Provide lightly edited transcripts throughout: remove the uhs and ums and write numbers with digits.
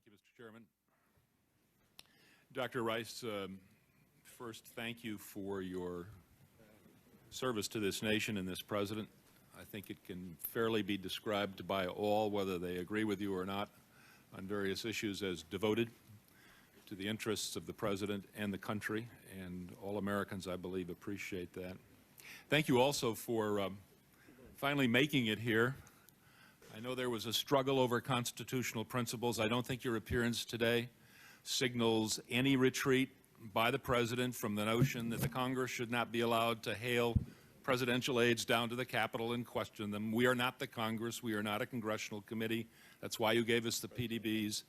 you, Mr. Chairman. Dr. Rice, first, thank you for your service to this nation and this president. I think it can fairly be described by all, whether they agree with you or not, on various issues as devoted to the interests of the president and the country, and all Americans, I believe, appreciate that. Thank you also for finally making it here. I know there was a struggle over constitutional principles. I don't think your appearance today signals any retreat by the president from the notion that the Congress should not be allowed to hail presidential aides down to the Capitol and question them. We are not the Congress. We are not a congressional committee. That's why you gave us the PDBs.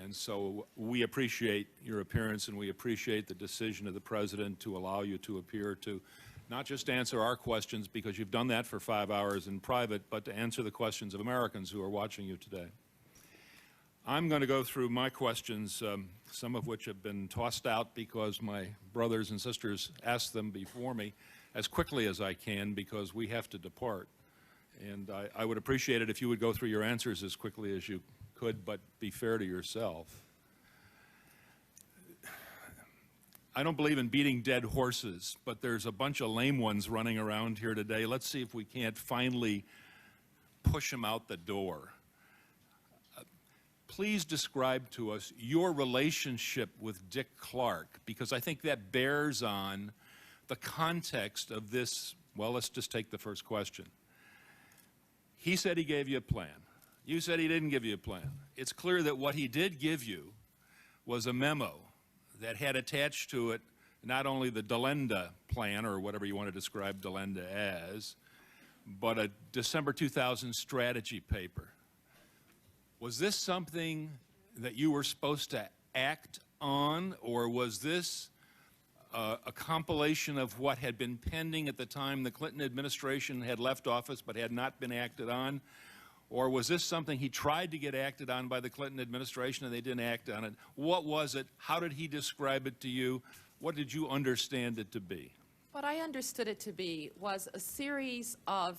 And so we appreciate your appearance, and we appreciate the decision of the president to allow you to appear to not just answer our questions, because you've done that for 5 hours in private, but to answer the questions of Americans who are watching you today. I'm going to go through my questions, some of which have been tossed out because my brothers and sisters asked them before me, as quickly as I can, because we have to depart. And I would appreciate it if you would go through your answers as quickly as you could, but be fair to yourself. I don't believe in beating dead horses, but there's a bunch of lame ones running around here today. Let's see if we can't finally push them out the door. Please describe to us your relationship with Dick Clark, because I think that bears on the context of this. Well, let's just take the first question. He said he gave you a plan. You said he didn't give you a plan. It's clear that what he did give you was a memo that had attached to it not only the Delenda plan, or whatever you want to describe Delenda as, but a December 2000 strategy paper. Was this something that you were supposed to act on, or was this a compilation of what had been pending at the time the Clinton administration had left office but had not been acted on? Or was this something he tried to get acted on by the Clinton administration and they didn't act on it? What was it? How did he describe it to you? What did you understand it to be? What I understood it to be was a series of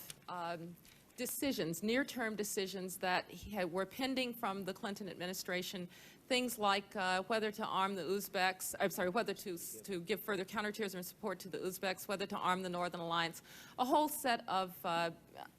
decisions, near-term decisions that were pending from the Clinton administration, things like whether to arm the Uzbeks, I'm sorry, whether to give further counterterrorism support to the Uzbeks, whether to arm the Northern Alliance, a whole set of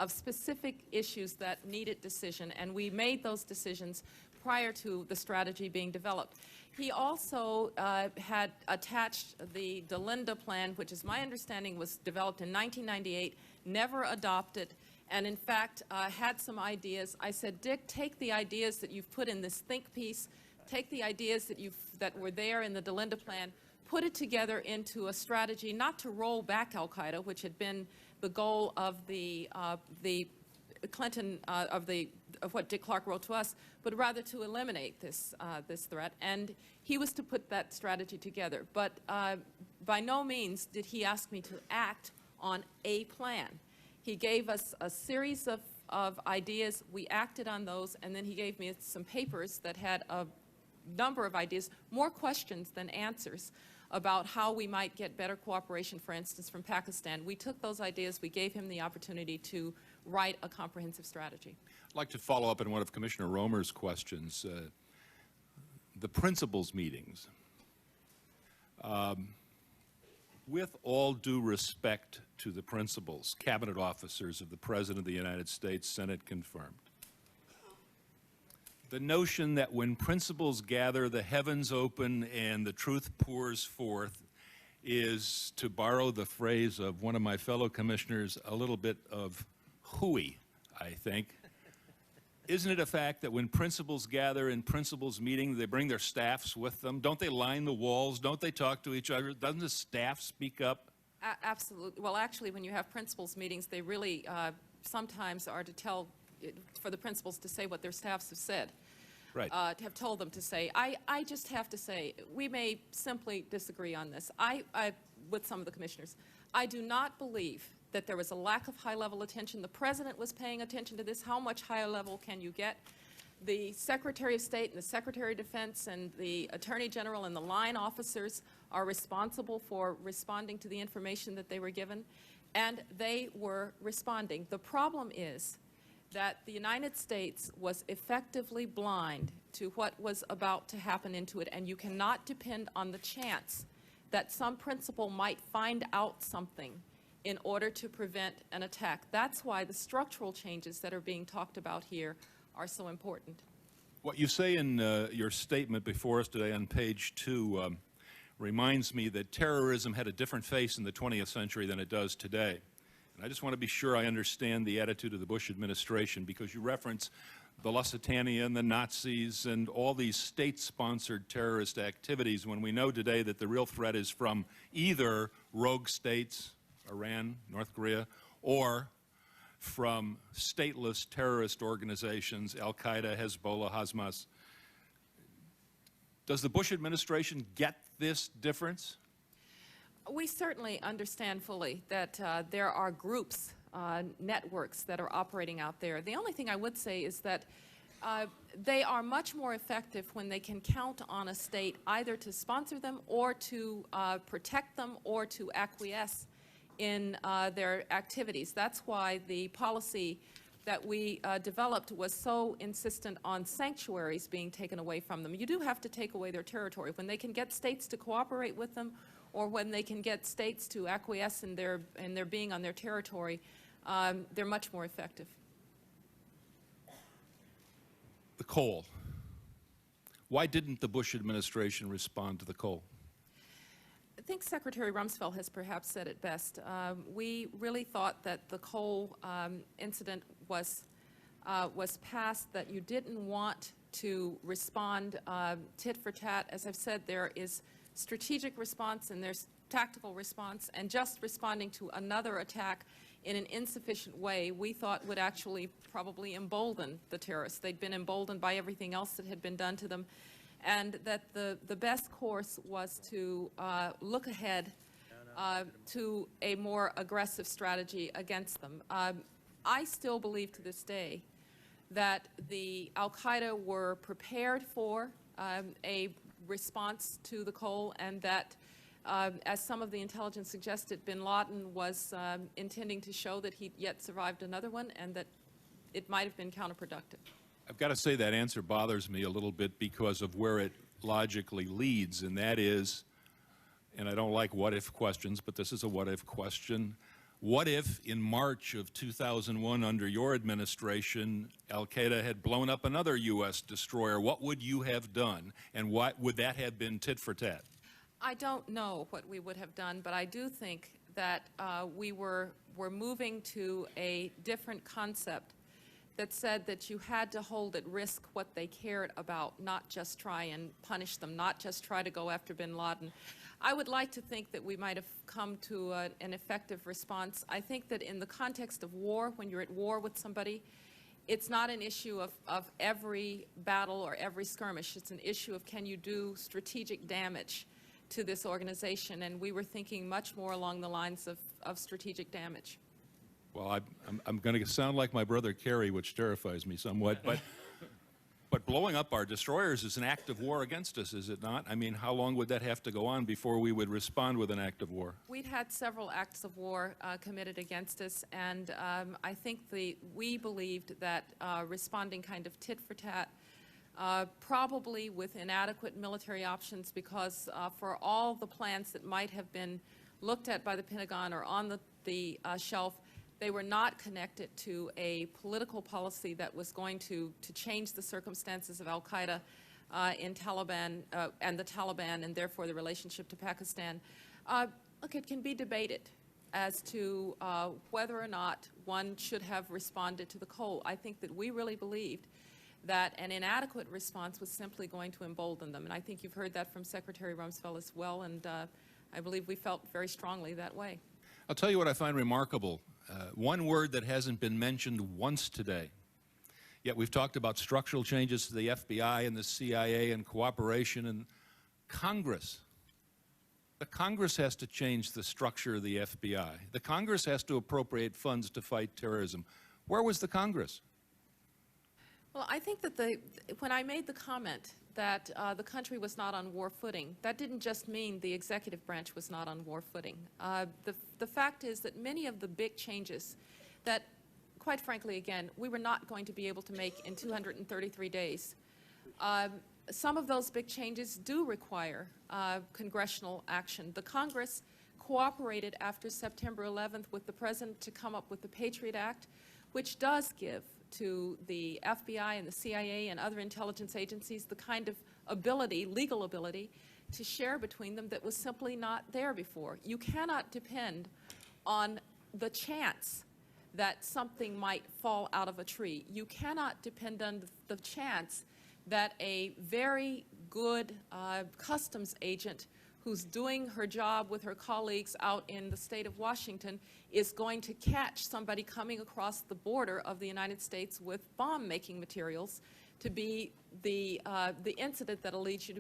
specific issues that needed decision, and we made those decisions prior to the strategy being developed. He also had attached the Delenda plan, which is my understanding was developed in 1998, never adopted, and in fact had some ideas. I said, Dick, take the ideas that you've put in this think piece, take the ideas that were there in the Delenda plan, put it together into a strategy not to roll back al-Qaeda, which had been the goal of the Clinton, of what Dick Clark wrote to us, but rather to eliminate this threat. And he was to put that strategy together. But by no means did he ask me to act on a plan. He gave us a series of ideas. We acted on those, and then he gave me some papers that had a number of ideas, more questions than answers, about how we might get better cooperation, for instance, from Pakistan. We took those ideas, we gave him the opportunity to write a comprehensive strategy. I'd like to follow up on one of Commissioner Romer's questions. The principals meetings. With all due respect to the principals, cabinet officers of the President of the United States, Senate confirmed. The notion that when principals gather, the heavens open and the truth pours forth is, to borrow the phrase of one of my fellow commissioners, a little bit of hooey, I think. Isn't it a fact that when principals gather in principals meeting, they bring their staffs with them? Don't they line the walls? Don't they talk to each other? Doesn't the staff speak up? Absolutely. Well, actually, when you have principals meetings, they really sometimes are to tell, for the principals to say what their staffs have said. Right. Have told them to say. I just have to say, we may simply disagree on this. With some of the commissioners, I do not believe that there was a lack of high-level attention. The President was paying attention to this. How much higher level can you get? The Secretary of State and the Secretary of Defense and the Attorney General and the line officers are responsible for responding to the information that they were given, and they were responding. The problem is that the United States was effectively blind to what was about to happen into it, and you cannot depend on the chance that some principal might find out something in order to prevent an attack. That's why the structural changes that are being talked about here are so important. What you say in your statement before us today on page 2 reminds me that terrorism had a different face in the 20th century than it does today. And I just want to be sure I understand the attitude of the Bush administration, because you reference the Lusitania and the Nazis and all these state-sponsored terrorist activities, when we know today that the real threat is from either rogue states, Iran, North Korea, or from stateless terrorist organizations, Al-Qaeda, Hezbollah, Hamas. Does the Bush administration get this difference? We certainly understand fully that there are groups, networks that are operating out there. The only thing I would say is that they are much more effective when they can count on a state either to sponsor them or to protect them or to acquiesce in their activities. That's why the policy that we developed was so insistent on sanctuaries being taken away from them. You do have to take away their territory. When they can get states to cooperate with them, or when they can get states to acquiesce in their being on their territory, they're much more effective. The coal. Why didn't the Bush administration respond to the coal? I think Secretary Rumsfeld has perhaps said it best. We really thought that the coal incident was passed, that you didn't want to respond tit for tat. As I've said, there is strategic response and there's tactical response, and just responding to another attack in an insufficient way, we thought would actually probably embolden the terrorists. They'd been emboldened by everything else that had been done to them, and that the best course was to look ahead to a more aggressive strategy against them. I still believe to this day that the Al-Qaeda were prepared for a response to the coal, and that, as some of the intelligence suggested, bin Laden was intending to show that he'd yet survived another one, and that it might have been counterproductive. I've got to say that answer bothers me a little bit because of where it logically leads, and that is, and I don't like what-if questions, but this is a what-if question. What if in March of 2001, under your administration, Al-Qaeda had blown up another U.S. destroyer? What would you have done, and what would that have been tit for tat? I don't know what we would have done, but I do think that we were moving to a different concept that said that you had to hold at risk what they cared about, not just try and punish them, not just try to go after bin Laden. I would like to think that we might have come to an effective response. I think that in the context of war, when you're at war with somebody, it's not an issue of every battle or every skirmish. It's an issue of, can you do strategic damage to this organization? And we were thinking much more along the lines of strategic damage. Well, I'm going to sound like my brother Kerry, which terrifies me somewhat, but blowing up our destroyers is an act of war against us, is it not? I mean, how long would that have to go on before we would respond with an act of war? We'd had several acts of war committed against us, and I think we believed that responding kind of tit for tat, probably with inadequate military options, because for all the plans that might have been looked at by the Pentagon or on the shelf, they were not connected to a political policy that was going to change the circumstances of Al-Qaeda in Taliban and the Taliban, and therefore the relationship to Pakistan. Look, it can be debated as to whether or not one should have responded to the coal. I think that we really believed that an inadequate response was simply going to embolden them, and I think you've heard that from Secretary Rumsfeld as well, and I believe we felt very strongly that way. I'll tell you what I find remarkable. One word that hasn't been mentioned once today, yet we've talked about structural changes to the FBI and the CIA and cooperation and Congress. The Congress has to change the structure of the FBI. The Congress has to appropriate funds to fight terrorism. Where was the Congress? Well, I think that when I made the comment that the country was not on war footing, that didn't just mean the executive branch was not on war footing. The fact is that many of the big changes that quite frankly, again, we were not going to be able to make in 233 days. Some of those big changes do require congressional action. The Congress cooperated after September 11th with the President to come up with the Patriot Act, which does give to the FBI and the CIA and other intelligence agencies the kind of ability, legal ability, to share between them that was simply not there before. You cannot depend on the chance that something might fall out of a tree. You cannot depend on the chance that a very good customs agent who's doing her job with her colleagues out in the state of Washington is going to catch somebody coming across the border of the United States with bomb-making materials to be the incident that leads you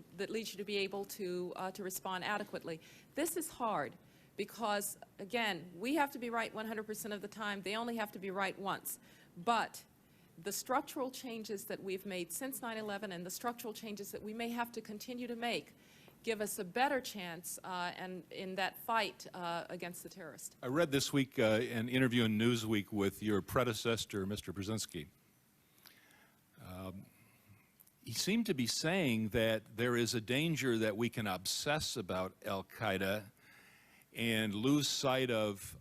to be able to respond adequately. This is hard because, again, we have to be right 100% of the time. They only have to be right once. But the structural changes that we've made since 9/11 and the structural changes that we may have to continue to make give us a better chance and in that fight against the terrorists. I read this week an interview in Newsweek with your predecessor, Mr. Brzezinski. He seemed to be saying that there is a danger that we can obsess about al-Qaeda and lose sight of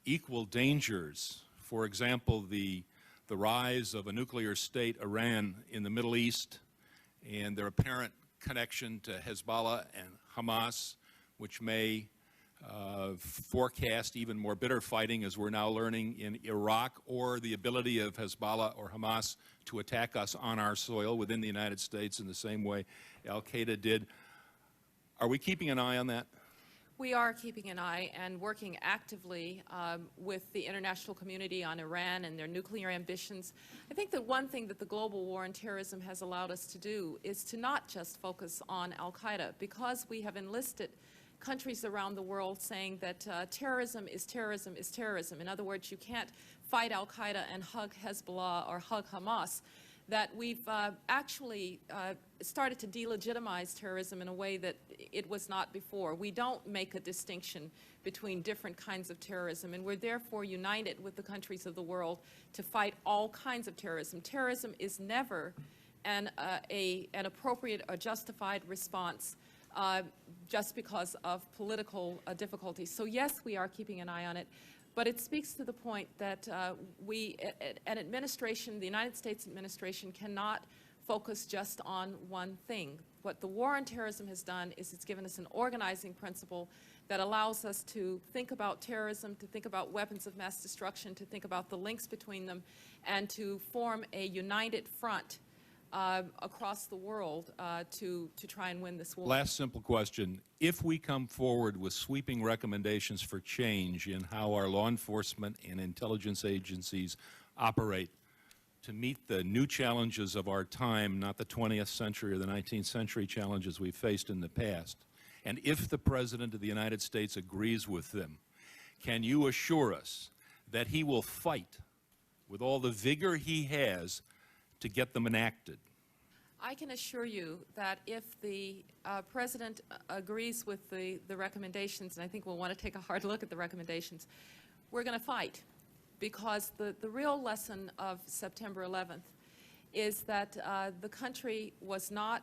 equal dangers. For example, the rise of a nuclear state, Iran, in the Middle East, and their apparent connection to Hezbollah and Hamas, which may forecast even more bitter fighting, as we're now learning, in Iraq, or the ability of Hezbollah or Hamas to attack us on our soil within the United States in the same way al-Qaeda did. Are we keeping an eye on that? We are keeping an eye and working actively with the international community on Iran and their nuclear ambitions. I think that one thing that the global war on terrorism has allowed us to do is to not just focus on al-Qaeda, because we have enlisted countries around the world saying that terrorism is terrorism is terrorism. In other words, you can't fight al-Qaeda and hug Hezbollah or hug Hamas. That we've actually started to delegitimize terrorism in a way that it was not before. We don't make a distinction between different kinds of terrorism, and we're therefore united with the countries of the world to fight all kinds of terrorism. Terrorism is never an appropriate or justified response just because of political difficulties. So yes, we are keeping an eye on it. But it speaks to the point that an administration, the United States administration, cannot focus just on one thing. What the war on terrorism has done is it's given us an organizing principle that allows us to think about terrorism, to think about weapons of mass destruction, to think about the links between them, and to form a united front across the world to try and win this war. Last simple question. If we come forward with sweeping recommendations for change in how our law enforcement and intelligence agencies operate to meet the new challenges of our time, not the 20th century or the 19th century challenges we've faced in the past, and if the President of the United States agrees with them, can you assure us that he will fight with all the vigor he has to get them enacted? I can assure you that if the President agrees with the recommendations, and I think we'll want to take a hard look at the recommendations, we're going to fight. Because the real lesson of September 11th is that the country was not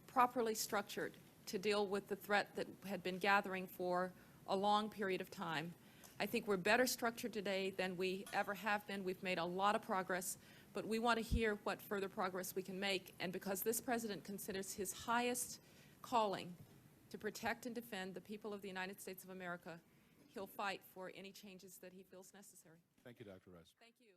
properly structured to deal with the threat that had been gathering for a long period of time. I think we're better structured today than we ever have been. We've made a lot of progress. But we want to hear what further progress we can make. And because this President considers his highest calling to protect and defend the people of the United States of America, he'll fight for any changes that he feels necessary. Thank you, Dr. Rice. Thank you.